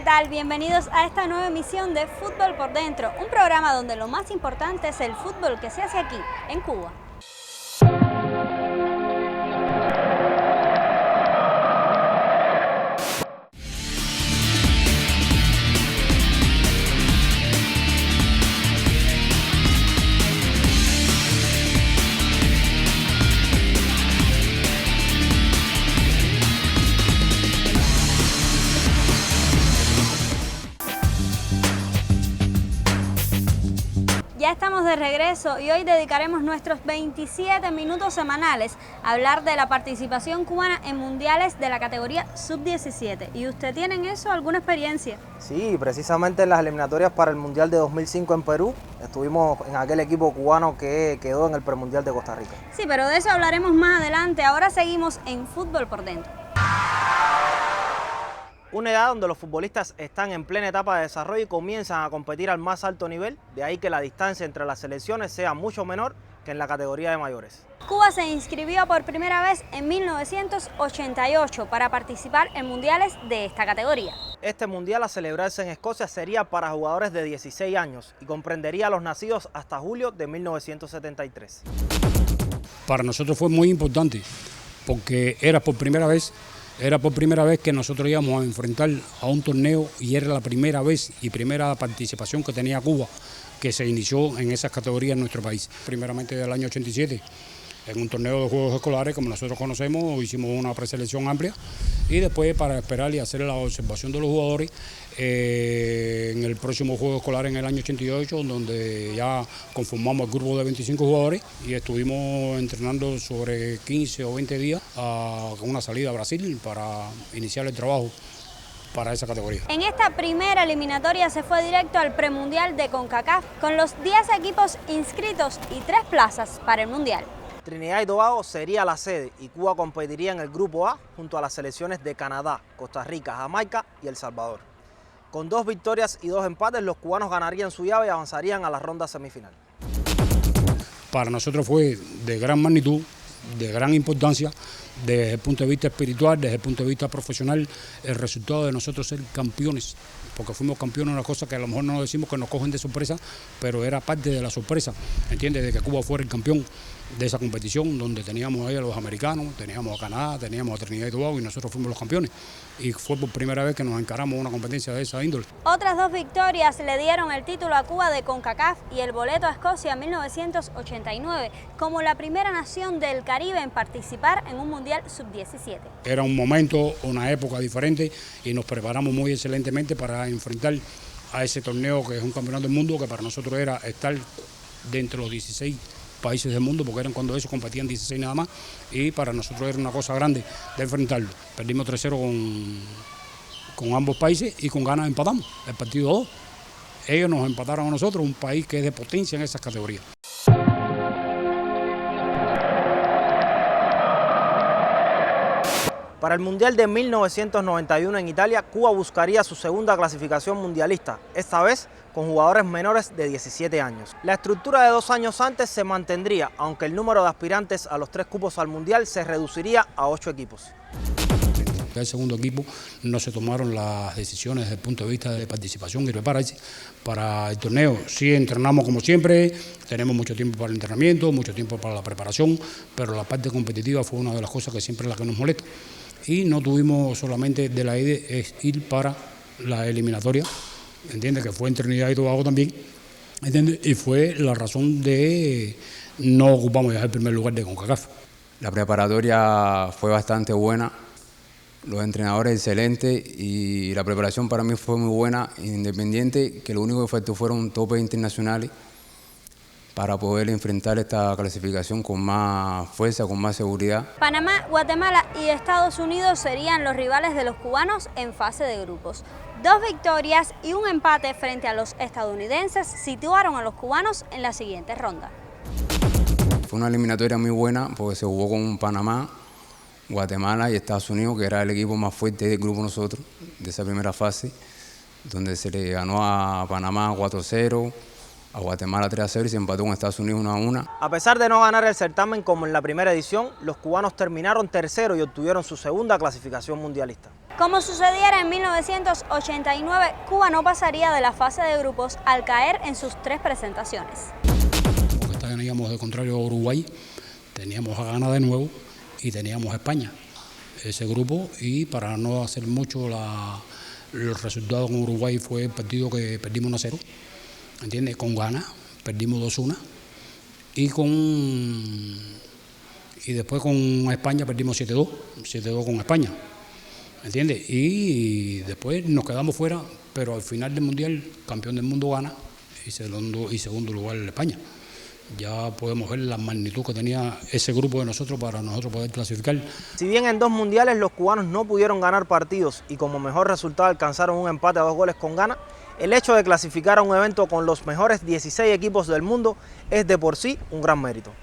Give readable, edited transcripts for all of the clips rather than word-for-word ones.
tal? Bienvenidos a esta nueva emisión de Fútbol por Dentro, un programa donde lo más importante es el fútbol que se hace aquí, en Cuba. Ya estamos de regreso y hoy dedicaremos nuestros 27 minutos semanales a hablar de la participación cubana en mundiales de la categoría sub-17. ¿Y usted tiene en eso alguna experiencia? Sí, precisamente en las eliminatorias para el Mundial de 2005 en Perú, estuvimos en aquel equipo cubano que quedó en el premundial de Costa Rica. Sí, pero de eso hablaremos más adelante. Ahora seguimos en Fútbol por Dentro. Una edad donde los futbolistas están en plena etapa de desarrollo y comienzan a competir al más alto nivel, de ahí que la distancia entre las selecciones sea mucho menor que en la categoría de mayores. Cuba se inscribió por primera vez en 1988 para participar en mundiales de esta categoría. Este mundial a celebrarse en Escocia sería para jugadores de 16 años y comprendería a los nacidos hasta julio de 1973. Para nosotros fue muy importante porque era por primera vez que nosotros íbamos a enfrentar a un torneo y era la primera vez y primera participación que tenía Cuba, que se inició en esas categorías en nuestro país. Primeramente del año 87, en un torneo de juegos escolares, como nosotros conocemos, hicimos una preselección amplia y después para esperar y hacer la observación de los jugadores en el próximo juego escolar en el año 88, donde ya conformamos el grupo de 25 jugadores y estuvimos entrenando sobre 15 o 20 días con una salida a Brasil para iniciar el trabajo para esa categoría. En esta primera eliminatoria se fue directo al premundial de CONCACAF con los 10 equipos inscritos y 3 plazas para el mundial. Trinidad y Tobago sería la sede y Cuba competiría en el grupo A junto a las selecciones de Canadá, Costa Rica, Jamaica y El Salvador. Con 2 victorias y 2 empates, los cubanos ganarían su llave y avanzarían a la ronda semifinal. Para nosotros fue de gran magnitud, de gran importancia, desde el punto de vista espiritual, desde el punto de vista profesional, el resultado de nosotros ser campeones, porque fuimos campeones, una cosa que a lo mejor no decimos que nos cogen de sorpresa, pero era parte de la sorpresa, ¿entiendes? De que Cuba fuera el campeón de esa competición, donde teníamos ahí a los americanos, teníamos a Canadá, teníamos a Trinidad y Tobago y nosotros fuimos los campeones. Y fue por primera vez que nos encaramos una competencia de esa índole. Otras 2 victorias le dieron el título a Cuba de CONCACAF y el boleto a Escocia en 1989, como la primera nación del Caribe en participar en un mundial sub-17. Era un momento, una época diferente y nos preparamos muy excelentemente para enfrentar a ese torneo que es un campeonato del mundo, que para nosotros era estar dentro de los 16 países del mundo, porque eran cuando ellos competían 16 nada más, y para nosotros era una cosa grande de enfrentarlo. Perdimos 3-0 con ambos países y con ganas empatamos el partido 2. Ellos nos empataron a nosotros, un país que es de potencia en esas categorías. Para el Mundial de 1991 en Italia, Cuba buscaría su segunda clasificación mundialista, esta vez con jugadores menores de 17 años. La estructura de 2 años antes se mantendría, aunque el número de aspirantes a los 3 cupos al Mundial se reduciría a 8 equipos. El segundo equipo no se tomaron las decisiones desde el punto de vista de participación y prepararse para el torneo. Sí entrenamos como siempre, tenemos mucho tiempo para el entrenamiento, mucho tiempo para la preparación, pero la parte competitiva fue una de las cosas que siempre es la que nos molesta. Y no tuvimos solamente de la idea es ir para la eliminatoria, ¿entiendes? Que fue en Trinidad y Tobago también, ¿entiendes? Y fue la razón de no ocupamos ya el primer lugar de CONCACAF. La preparatoria fue bastante buena, los entrenadores excelentes y la preparación para mí fue muy buena, independiente que lo único que faltó fueron topes internacionales para poder enfrentar esta clasificación con más fuerza, con más seguridad. Panamá, Guatemala y Estados Unidos serían los rivales de los cubanos en fase de grupos. 2 victorias y un empate frente a los estadounidenses situaron a los cubanos en la siguiente ronda. Fue una eliminatoria muy buena porque se jugó con Panamá, Guatemala y Estados Unidos, que era el equipo más fuerte del grupo nosotros, de esa primera fase, donde se le ganó a Panamá 4-0, a Guatemala 3-0 y se empató con Estados Unidos 1-1. A pesar de no ganar el certamen como en la primera edición, los cubanos terminaron tercero y obtuvieron su segunda clasificación mundialista. Como sucediera en 1989, Cuba no pasaría de la fase de grupos al caer en sus 3 presentaciones. Porque teníamos de contrario a Uruguay, teníamos a Ghana de nuevo y teníamos a España. Ese grupo, y para no hacer mucho, el resultado con Uruguay fue el partido que perdimos 1-0. ¿Entiendes? Con Ghana perdimos 2-1 y después con España perdimos 7-2 con España, ¿entiendes? Y después nos quedamos fuera, pero al final del Mundial, campeón del mundo Ghana y segundo lugar España. Ya podemos ver la magnitud que tenía ese grupo de nosotros para nosotros poder clasificar. Si bien en 2 mundiales los cubanos no pudieron ganar partidos y como mejor resultado alcanzaron un empate a 2 goles con Ghana, el hecho de clasificar a un evento con los mejores 16 equipos del mundo es de por sí un gran mérito.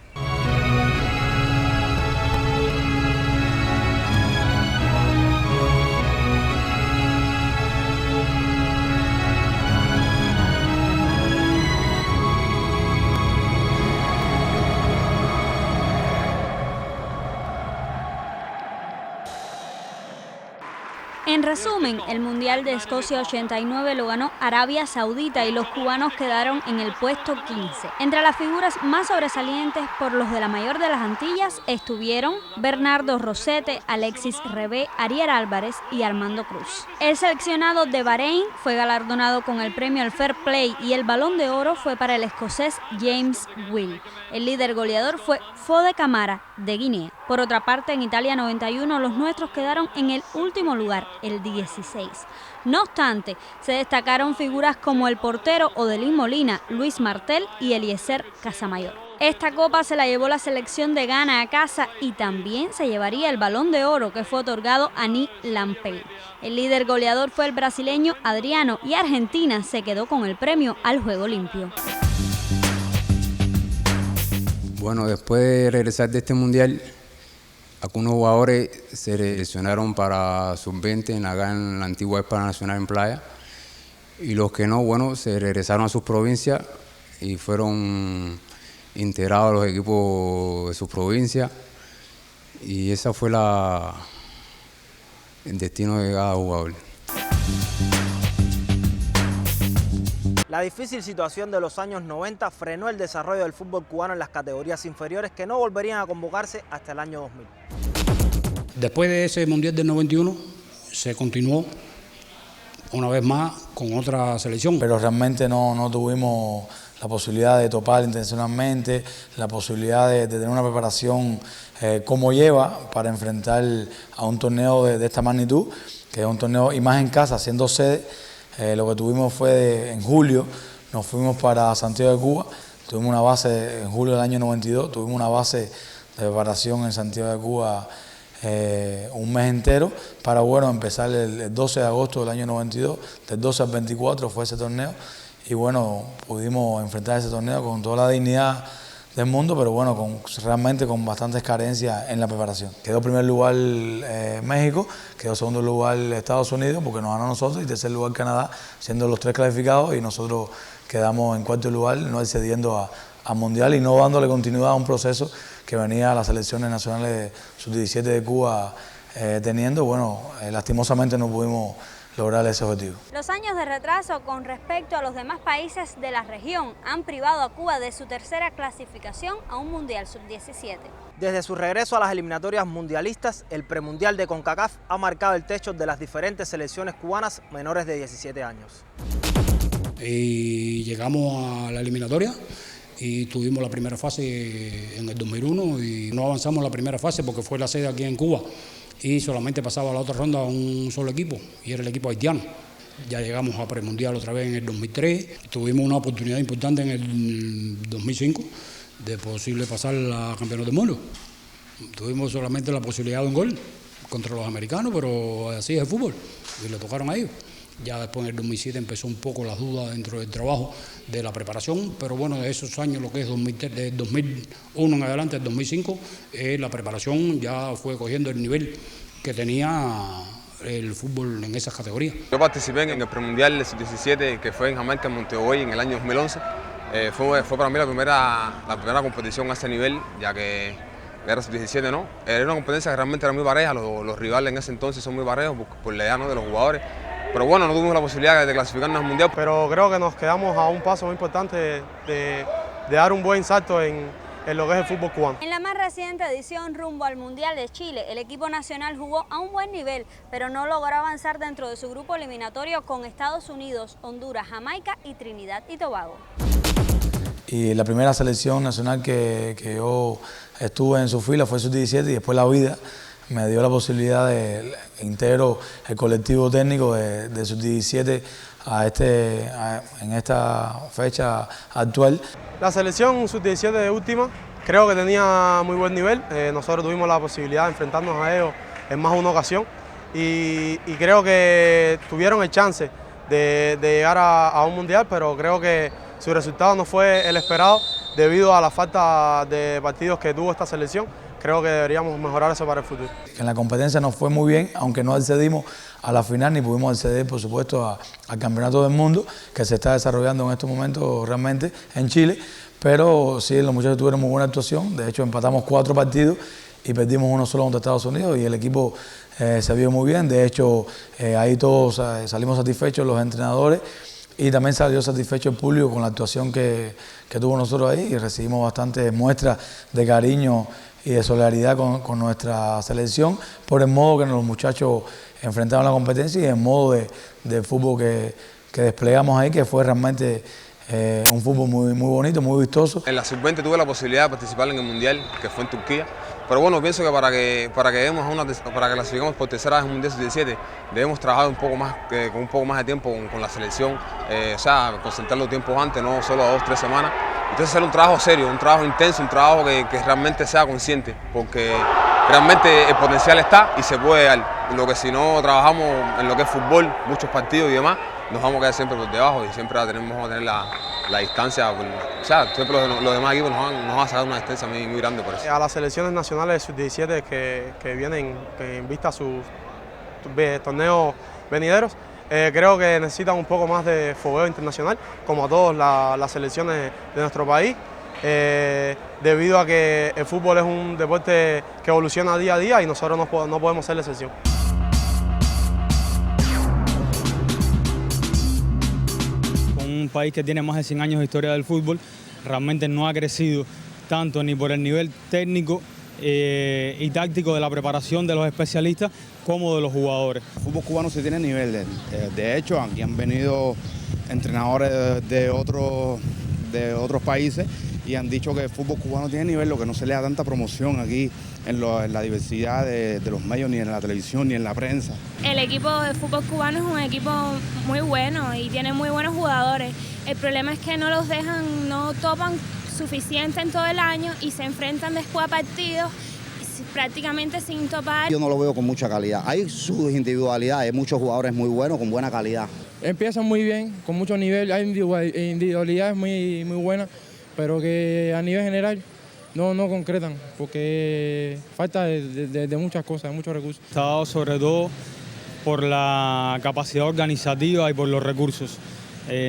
En resumen, el Mundial de Escocia 89 lo ganó Arabia Saudita y los cubanos quedaron en el puesto 15. Entre las figuras más sobresalientes por los de la mayor de las Antillas estuvieron Bernardo Rosete, Alexis Rebé, Ariel Álvarez y Armando Cruz. El seleccionado de Bahrein fue galardonado con el premio al Fair Play y el Balón de Oro fue para el escocés James Will. El líder goleador fue Fode Camara, de Guinea. Por otra parte, en Italia 91 los nuestros quedaron en el último lugar, el 16. No obstante, se destacaron figuras como el portero Odelín Molina, Luis Martel y Eliezer Casamayor. Esta copa se la llevó la selección de Ghana a casa y también se llevaría el Balón de Oro que fue otorgado a Ni Lampey. El líder goleador fue el brasileño Adriano y Argentina se quedó con el premio al juego limpio. Bueno, después de regresar de este mundial, algunos jugadores se seleccionaron para sub-20 acá en la antigua Escuela Nacional en Playa, y los que no, bueno, se regresaron a sus provincias y fueron integrados a los equipos de sus provincias, y ese fue el destino de cada jugador. La difícil situación de los años 90 frenó el desarrollo del fútbol cubano en las categorías inferiores que no volverían a convocarse hasta el año 2000. Después de ese Mundial del 91 se continuó una vez más con otra selección. Pero realmente no tuvimos la posibilidad de topar intencionalmente, la posibilidad de tener una preparación como lleva para enfrentar a un torneo de esta magnitud, que es un torneo y más en casa, siendo sede. Lo que tuvimos fue en julio, nos fuimos para Santiago de Cuba, tuvimos una base en julio del año 92, tuvimos una base de preparación en Santiago de Cuba un mes entero para empezar el 12 de agosto del año 92, del 12 al 24 fue ese torneo y bueno, pudimos enfrentar ese torneo con toda la dignidad del mundo, pero bueno, realmente con bastantes carencias en la preparación. Quedó primer lugar México, quedó segundo lugar Estados Unidos, porque nos ganó a nosotros, y tercer lugar Canadá, siendo los 3 clasificados, y nosotros quedamos en cuarto lugar, no accediendo a Mundial y no dándole continuidad a un proceso que venía a las selecciones nacionales sub-17 de Cuba teniendo. Bueno, lastimosamente no pudimos lograr ese objetivo. Los años de retraso con respecto a los demás países de la región han privado a Cuba de su tercera clasificación a un Mundial sub-17. Desde su regreso a las eliminatorias mundialistas, el premundial de CONCACAF ha marcado el techo de las diferentes selecciones cubanas menores de 17 años. Y llegamos a la eliminatoria y tuvimos la primera fase en el 2001 y no avanzamos la primera fase porque fue la sede aquí en Cuba. Y solamente pasaba a la otra ronda un solo equipo, y era el equipo haitiano. Ya llegamos a premundial otra vez en el 2003, tuvimos una oportunidad importante en el 2005 de posible pasar a campeonato del mundo. Tuvimos solamente la posibilidad de un gol contra los americanos, pero así es el fútbol, y le tocaron a ellos. Ya después en el 2007 empezó un poco las dudas dentro del trabajo de la preparación, pero bueno, de esos años, lo que es 2003, de 2001 en adelante, el 2005, la preparación ya fue cogiendo el nivel que tenía el fútbol en esas categorías. Yo participé en el premundial del sub-17 que fue en Jamaica, en Montevideo, en el año 2011. Fue para mí la primera competición a ese nivel, ya que era sub-17, ¿no? Era una competencia que realmente era muy pareja, los rivales en ese entonces son muy parejos por la edad, ¿no?, de los jugadores. Pero bueno, no tuvimos la posibilidad de clasificarnos al Mundial. Pero creo que nos quedamos a un paso muy importante de dar un buen salto en lo que es el fútbol cubano. En la más reciente edición rumbo al Mundial de Chile, el equipo nacional jugó a un buen nivel, pero no logró avanzar dentro de su grupo eliminatorio con Estados Unidos, Honduras, Jamaica y Trinidad y Tobago. Y la primera selección nacional que yo estuve en su fila fue sub-17 y después la vida me dio la posibilidad de integro el colectivo técnico de sub-17 en esta fecha actual. La selección sub-17 de última creo que tenía muy buen nivel. Nosotros tuvimos la posibilidad de enfrentarnos a ellos en más de una ocasión y creo que tuvieron el chance de llegar a un mundial, pero creo que su resultado no fue el esperado debido a la falta de partidos que tuvo esta selección. Creo que deberíamos mejorar eso para el futuro. En la competencia nos fue muy bien, aunque no accedimos a la final ni pudimos acceder, por supuesto, al Campeonato del Mundo, que se está desarrollando en estos momentos realmente en Chile. Pero sí, los muchachos tuvieron muy buena actuación. De hecho, empatamos 4 partidos y perdimos uno solo contra Estados Unidos y el equipo se vio muy bien. De hecho, ahí todos salimos satisfechos, los entrenadores, y también salió satisfecho el público con la actuación que tuvo nosotros ahí y recibimos bastantes muestras de cariño y de solidaridad con nuestra selección por el modo que los muchachos enfrentaron la competencia y el modo de fútbol que desplegamos ahí, que fue realmente un fútbol muy bonito, muy vistoso. En la sub-20 tuve la posibilidad de participar en el Mundial, que fue en Turquía. Pero bueno, pienso que para que clasifiquemos por tercera vez en el Mundial sub-17 debemos trabajar un poco más, con un poco más de tiempo con la selección, o sea, concentrar los tiempos antes, no solo a 2 o 3 semanas. Entonces hacer un trabajo serio, un trabajo intenso, un trabajo que realmente sea consciente, porque realmente el potencial está y se puede dar. Lo que si no trabajamos en lo que es fútbol, muchos partidos y demás, nos vamos a quedar siempre por debajo y siempre vamos a tener la distancia. O sea, siempre los demás equipos nos van a sacar una distancia muy grande por eso. A las selecciones nacionales de sub-17 que vienen en vista a sus torneos venideros, creo que necesitan un poco más de fogueo internacional, como a todas las selecciones de nuestro país, debido a que el fútbol es un deporte que evoluciona día a día y nosotros no podemos ser la excepción. Un país que tiene más de 100 años de historia del fútbol, realmente no ha crecido tanto ni por el nivel técnico y táctico de la preparación de los especialistas como de los jugadores. El fútbol cubano sí tiene nivel, de hecho aquí han venido entrenadores de otros países y han dicho que el fútbol cubano tiene nivel, lo que no se le da tanta promoción aquí en la diversidad de los medios, ni en la televisión, ni en la prensa. El equipo de fútbol cubano es un equipo muy bueno y tiene muy buenos jugadores. El problema es que no los dejan, no topan suficiente en todo el año y se enfrentan después a partidos prácticamente sin topar. Yo no lo veo con mucha calidad. Hay sus individualidades, hay muchos jugadores muy buenos, con buena calidad. Empiezan muy bien, con mucho nivel, hay individualidades muy buenas, pero que a nivel general no concretan, porque falta de muchas cosas, de muchos recursos. Está dado sobre todo por la capacidad organizativa y por los recursos.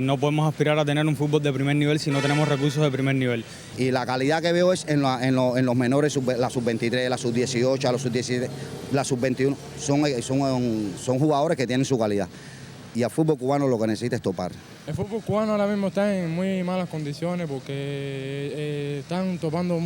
No podemos aspirar a tener un fútbol de primer nivel si no tenemos recursos de primer nivel. Y la calidad que veo es en los menores, la sub-23, la sub-18, la sub-17, la sub-21, son jugadores que tienen su calidad. Y al fútbol cubano lo que necesita es topar. El fútbol cubano ahora mismo está en muy malas condiciones porque están topando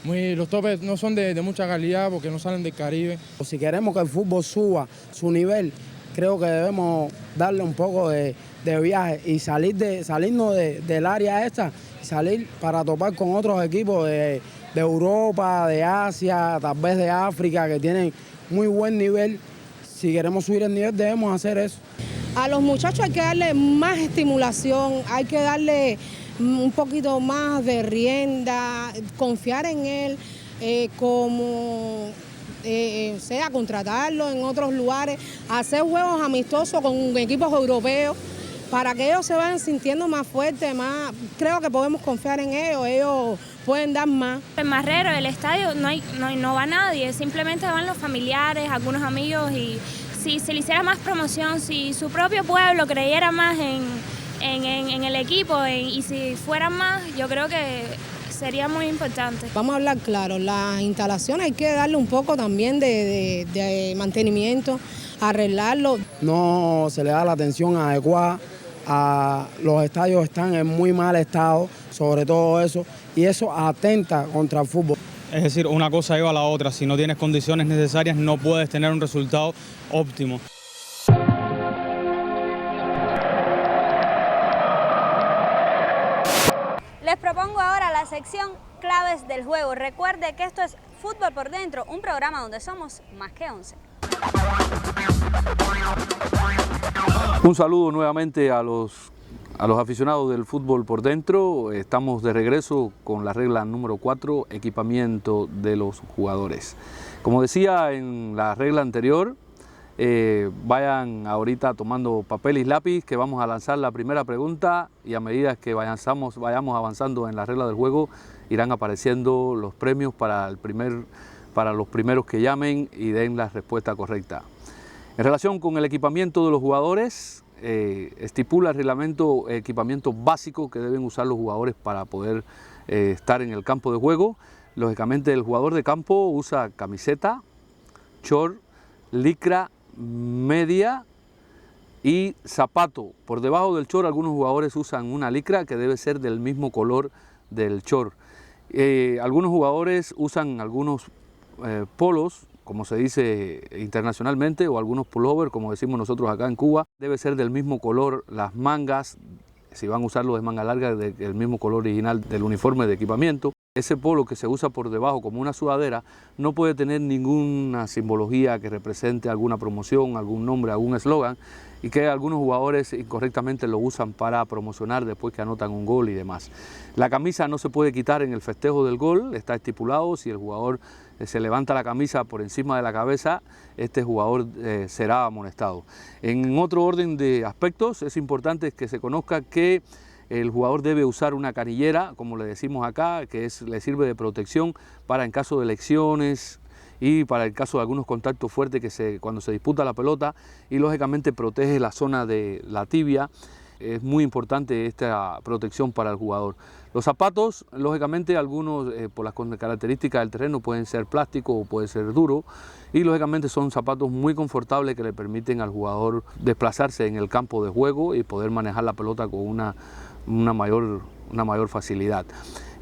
los topes no son de mucha calidad porque no salen del Caribe. Si queremos que el fútbol suba su nivel, creo que debemos darle un poco de viaje y salirnos del área esta y salir para topar con otros equipos de Europa, de Asia, tal vez de África, que tienen muy buen nivel. Si queremos subir el nivel debemos hacer eso. A los muchachos hay que darle más estimulación, hay que darle un poquito más de rienda, confiar en él, sea contratarlo en otros lugares, hacer juegos amistosos con equipos europeos para que ellos se vayan sintiendo más fuertes, creo que podemos confiar en ellos pueden dar más. En Marrero, el estadio, no va nadie, simplemente van los familiares, algunos amigos, y si se le hiciera más promoción, si su propio pueblo creyera más en el equipo y si fueran más, yo creo que sería muy importante. Vamos a hablar claro, las instalaciones hay que darle un poco también de mantenimiento, arreglarlo. No se le da la atención adecuada, los estadios están en muy mal estado, sobre todo eso, y eso atenta contra el fútbol. Es decir, una cosa lleva a la otra, si no tienes condiciones necesarias no puedes tener un resultado óptimo. Les propongo ahora la sección Claves del Juego. Recuerde que esto es Fútbol por Dentro, un programa donde somos más que 11. Un saludo nuevamente a los aficionados del fútbol por dentro. Estamos de regreso con la regla número 4, equipamiento de los jugadores. Como decía en la regla anterior, vayan ahorita tomando papel y lápiz que vamos a lanzar la primera pregunta y a medida que vayamos avanzando en la regla del juego irán apareciendo los premios para los primeros que llamen y den la respuesta correcta. En relación con el equipamiento de los jugadores, estipula el reglamento equipamiento básico que deben usar los jugadores para poder estar en el campo de juego. Lógicamente el jugador de campo usa camiseta, short, licra, media y zapato. Por debajo del short algunos jugadores usan una licra que debe ser del mismo color del short. Algunos jugadores usan algunos polos, como se dice internacionalmente, o algunos pullover, como decimos nosotros acá en Cuba. Debe ser del mismo color las mangas, si van a usarlo de manga larga, del mismo color original del uniforme de equipamiento. Ese polo que se usa por debajo como una sudadera no puede tener ninguna simbología que represente alguna promoción, algún nombre, algún eslogan, y que algunos jugadores incorrectamente lo usan para promocionar después que anotan un gol y demás. La camisa no se puede quitar en el festejo del gol, está estipulado. Si el jugador se levanta la camisa por encima de la cabeza, este jugador será amonestado. En otro orden de aspectos, es importante que se conozca que el jugador debe usar una canillera, como le decimos acá, que le sirve de protección para en caso de lesiones y para el caso de algunos contactos fuertes cuando se disputa la pelota, y lógicamente protege la zona de la tibia. Es muy importante esta protección para el jugador. Los zapatos, lógicamente algunos por las características del terreno pueden ser plástico o puede ser duro, y lógicamente son zapatos muy confortables que le permiten al jugador desplazarse en el campo de juego y poder manejar la pelota con una mayor facilidad.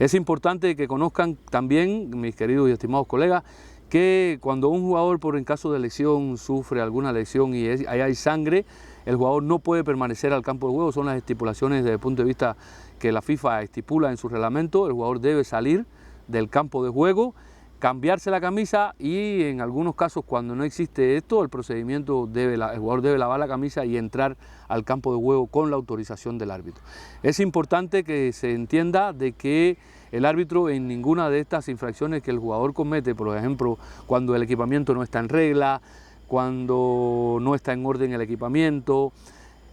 Es importante que conozcan también, mis queridos y estimados colegas, que cuando un jugador en caso de lesión sufre alguna lesión y ahí hay sangre, el jugador no puede permanecer al campo de juego. Son las estipulaciones desde el punto de vista que la FIFA estipula en su reglamento. El jugador debe salir del campo de juego, cambiarse la camisa, y en algunos casos cuando no existe esto, el procedimiento el jugador debe lavar la camisa y entrar al campo de juego con la autorización del árbitro. Es importante que se entienda de que el árbitro en ninguna de estas infracciones que el jugador comete, por ejemplo, cuando el equipamiento no está en regla, cuando no está en orden el equipamiento,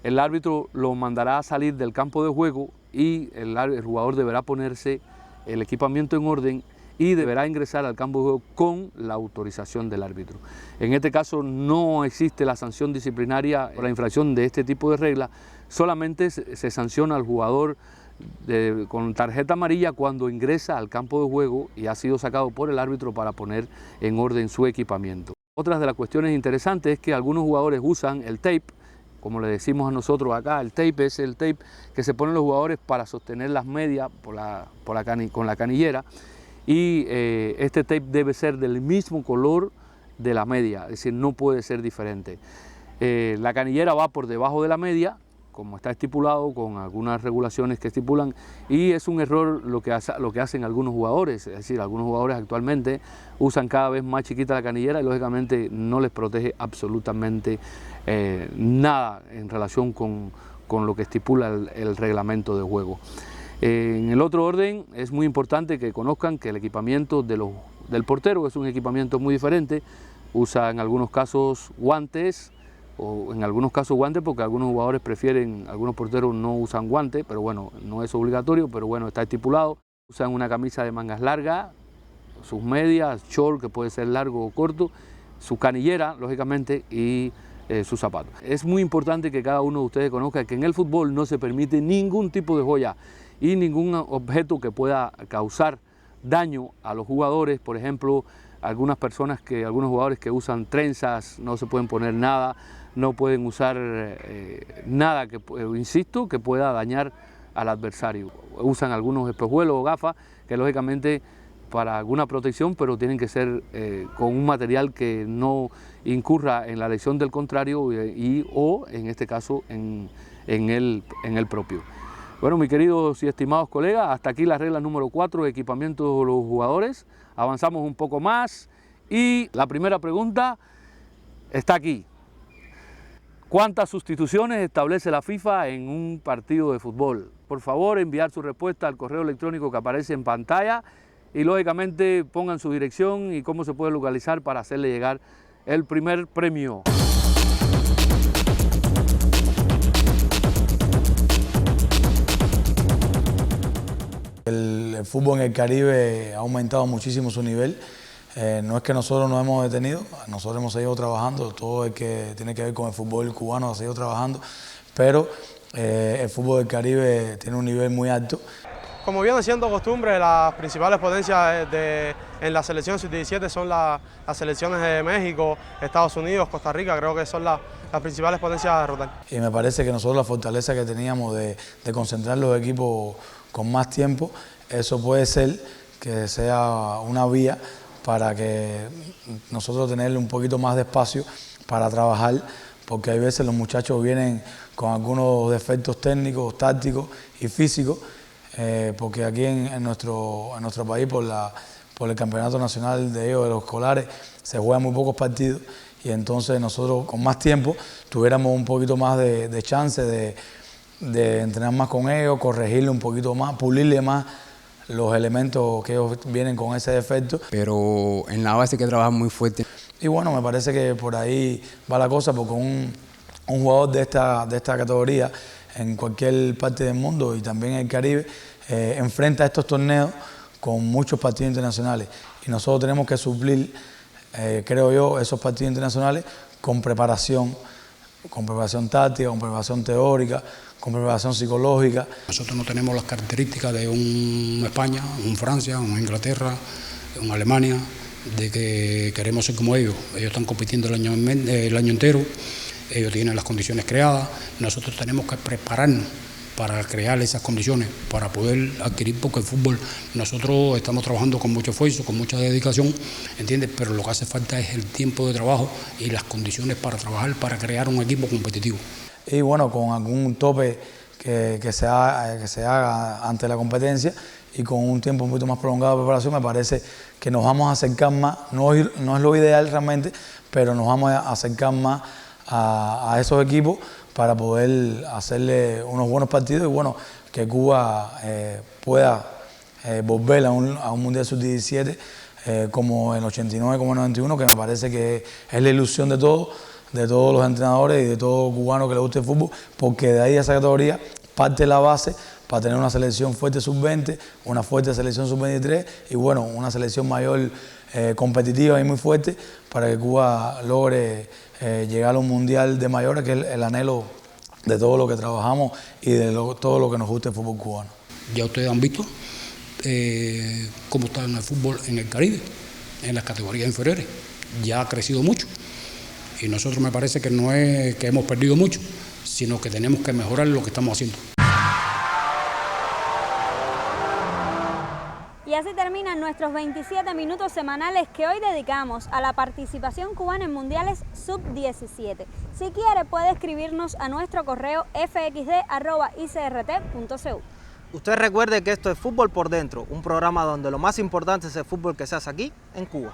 el árbitro lo mandará a salir del campo de juego y el jugador deberá ponerse el equipamiento en orden y deberá ingresar al campo de juego con la autorización del árbitro. En este caso no existe la sanción disciplinaria por la infracción de este tipo de reglas, solamente se sanciona al jugador con tarjeta amarilla cuando ingresa al campo de juego y ha sido sacado por el árbitro para poner en orden su equipamiento. Otras de las cuestiones interesantes es que algunos jugadores usan el tape, como le decimos a nosotros acá. El tape es el tape que se ponen los jugadores para sostener las medias con la canillera, y este tape debe ser del mismo color de la media, es decir, no puede ser diferente. La canillera va por debajo de la media, como está estipulado, con algunas regulaciones que estipulan, y es un error lo que hacen algunos jugadores. Es decir, algunos jugadores actualmente usan cada vez más chiquita la canillera y lógicamente no les protege absolutamente nada en relación con lo que estipula el reglamento de juego. En el otro orden, es muy importante que conozcan que el equipamiento del portero es un equipamiento muy diferente. Usa en algunos casos guantes, porque algunos jugadores algunos porteros no usan guantes, pero bueno, no es obligatorio, pero bueno, está estipulado. Usan una camisa de mangas largas, sus medias, short, que puede ser largo o corto, su canillera, lógicamente, y sus zapatos. Es muy importante que cada uno de ustedes conozca que en el fútbol no se permite ningún tipo de joya y ningún objeto que pueda causar daño a los jugadores. Por ejemplo, algunos jugadores que usan trenzas, no se pueden poner nada, no pueden usar nada que, insisto, que pueda dañar al adversario. Usan algunos espejuelos o gafas que lógicamente para alguna protección, pero tienen que ser con un material que no incurra en la lesión del contrario o en este caso en el propio. Bueno, mis queridos y estimados colegas, hasta aquí la regla número 4, equipamiento de los jugadores. Avanzamos un poco más y la primera pregunta está aquí. ¿Cuántas sustituciones establece la FIFA en un partido de fútbol? Por favor, enviar su respuesta al correo electrónico que aparece en pantalla y lógicamente pongan su dirección y cómo se puede localizar para hacerle llegar el primer premio. El fútbol en el Caribe ha aumentado muchísimo su nivel. No es que nosotros nos hemos detenido, nosotros hemos seguido trabajando, todo el que tiene que ver con el fútbol cubano ha seguido trabajando, pero el fútbol del Caribe tiene un nivel muy alto. Como viene siendo costumbre, las principales potencias en la selección sub-17 son las selecciones de México, Estados Unidos, Costa Rica, creo que son las principales potencias a derrotar. Y me parece que nosotros la fortaleza que teníamos de concentrar los equipos con más tiempo, eso puede ser que sea una vía para que nosotros tenerle un poquito más de espacio para trabajar, porque hay veces los muchachos vienen con algunos defectos técnicos, tácticos y físicos, porque aquí en nuestro país por el campeonato nacional de los escolares se juegan muy pocos partidos y entonces nosotros con más tiempo tuviéramos un poquito más de chance de entrenar más con ellos, corregirle un poquito más, pulirle más los elementos que ellos vienen con ese defecto. Pero en la base hay que trabajar muy fuerte. Y bueno, me parece que por ahí va la cosa, porque un jugador de esta categoría en cualquier parte del mundo y también en el Caribe enfrenta estos torneos con muchos partidos internacionales y nosotros tenemos que suplir, creo yo, esos partidos internacionales con preparación táctica, con preparación teórica, con preparación psicológica. Nosotros no tenemos las características de un España, un Francia, un Inglaterra, un Alemania, de que queremos ser como ellos. Ellos están compitiendo el año entero, ellos tienen las condiciones creadas, nosotros tenemos que prepararnos para crear esas condiciones, para poder adquirir, porque el fútbol nosotros estamos trabajando con mucho esfuerzo, con mucha dedicación, ¿entiendes? Pero lo que hace falta es el tiempo de trabajo y las condiciones para trabajar, para crear un equipo competitivo. Y bueno, con algún tope que se haga ante la competencia y con un tiempo un poquito más prolongado de preparación, me parece que nos vamos a acercar más, no es lo ideal realmente, pero nos vamos a acercar más a esos equipos para poder hacerle unos buenos partidos y bueno, que Cuba pueda volver a un Mundial Sub-17 como en el 89, como en el 91, que me parece que es la ilusión de todos los entrenadores y de todo cubano que le guste el fútbol, porque de ahí a esa categoría parte la base para tener una selección fuerte sub-20, una fuerte selección sub-23 y bueno, una selección mayor competitiva y muy fuerte para que Cuba logre llegar a un mundial de mayores, que es el anhelo de todo lo que trabajamos y de todo lo que nos gusta el fútbol cubano. Ya ustedes han visto cómo está en el fútbol en el Caribe, en las categorías inferiores. Ya ha crecido mucho y nosotros me parece que no es que hemos perdido mucho, sino que tenemos que mejorar lo que estamos haciendo. Y así terminan nuestros 27 minutos semanales que hoy dedicamos a la participación cubana en mundiales sub-17. Si quiere puede escribirnos a nuestro correo fxd@icrt.cu. Usted recuerde que esto es Fútbol por Dentro, un programa donde lo más importante es el fútbol que se hace aquí en Cuba.